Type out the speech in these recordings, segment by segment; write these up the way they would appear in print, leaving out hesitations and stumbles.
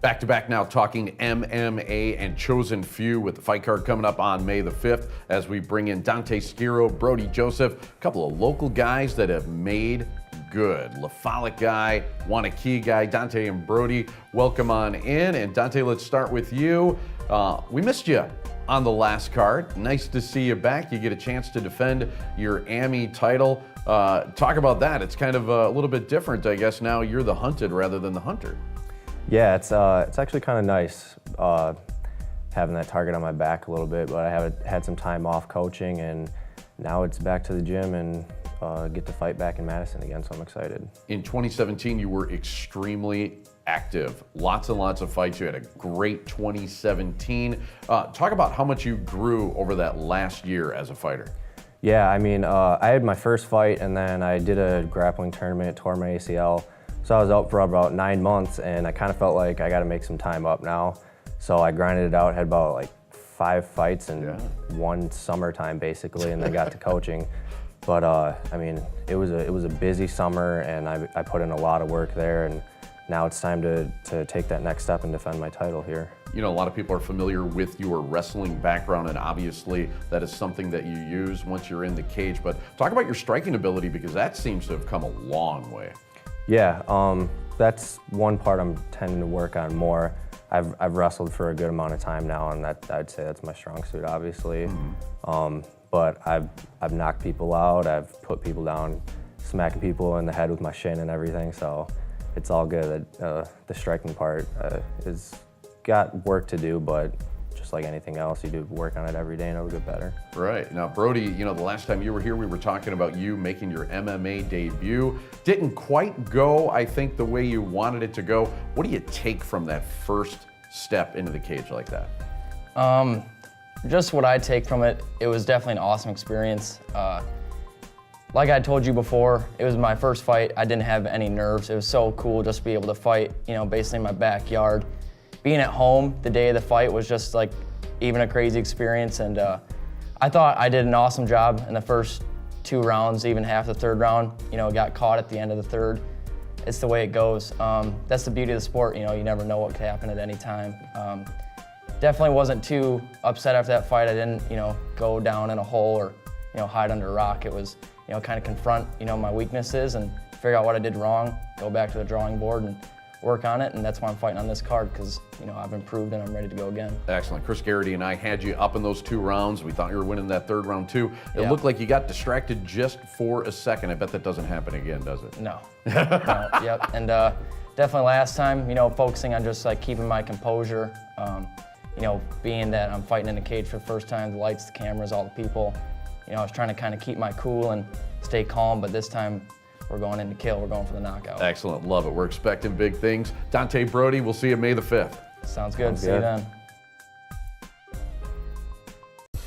Back to back now talking MMA and chosen few with the fight card coming up on May the 5th as we bring in Dante, Schiro, Brody, Joseph, a couple of local guys that have made good. Lafolic guy, Wanakee guy, Dante and Brody, welcome on in. And Dante, let's start with you. We missed you on the last card. Nice to see you back. You get a chance to defend your AMI title. Talk about that. It's kind of a little bit different, I guess. Now you're the hunted rather than the hunter. Yeah, it's actually kind of nice having that target on my back a little bit, but I have had some time off coaching, and now it's back to the gym and get to fight back in Madison again, so I'm excited. In 2017, you were extremely active. Lots and lots of fights. You had a great 2017. Talk about how much you grew over that last year as a fighter. Yeah, I mean, I had my first fight, and then I did a grappling tournament, tore my ACL. So I was out for about 9 months, and I kind of felt like I got to make some time up now. So I grinded it out, had about like 5 fights in one summertime basically, and then got to coaching. But I mean, it was a busy summer, and I put in a lot of work there, and now it's time to take that next step and defend my title here. You know, a lot of people are familiar with your wrestling background, and obviously that is something that you use once you're in the cage. But talk about your striking ability, because that seems to have come a long way. Yeah, that's one part I'm tending to work on more. I've wrestled for a good amount of time now, and I'd say that's my strong suit, obviously. But I've knocked people out, I've put people down, smacking people in the head with my shin and everything, so it's all good. The striking part is got work to do, but just like anything else, you do work on it every day and it'll get better. Right. Now, Brody, you know, the last time you were here, we were talking about you making your MMA debut. Didn't quite go, I think, the way you wanted it to go. What do you take from that first step into the cage like that? Just what I take from it, it was definitely an awesome experience. Like I told you before, it was my first fight. I didn't have any nerves. It was so cool just to be able to fight, you know, basically in my backyard. Being at home the day of the fight was just like even a crazy experience, and I thought I did an awesome job in the first 2 rounds, even half the 3rd round. You know, got caught at the end of the 3rd. It's the way it goes. That's the beauty of the sport. You know, you never know what could happen at any time. Definitely wasn't too upset after that fight. I didn't, you know, go down in a hole or, you know, hide under a rock. It was, you know, kind of confront, you know, my weaknesses and figure out what I did wrong, go back to the drawing board and work on it, and that's why I'm fighting on this card, because, you know, I've improved and I'm ready to go again. Excellent. Chris Garrity and I had you up in those 2 rounds. We thought you were winning that 3rd round too. It looked like you got distracted just for a second. I bet that doesn't happen again, does it? No. No. Yep. And definitely last time, you know, focusing on just like keeping my composure. You know, being that I'm fighting in a cage for the first time, the lights, the cameras, all the people. You know, I was trying to kind of keep my cool and stay calm, but this time we're going in to kill. We're going for the knockout. Excellent. Love it. We're expecting big things. Dante, Brody, we'll see you May the 5th. Sounds good. See you then.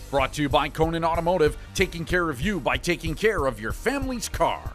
Brought to you by Conan Automotive, taking care of you by taking care of your family's car.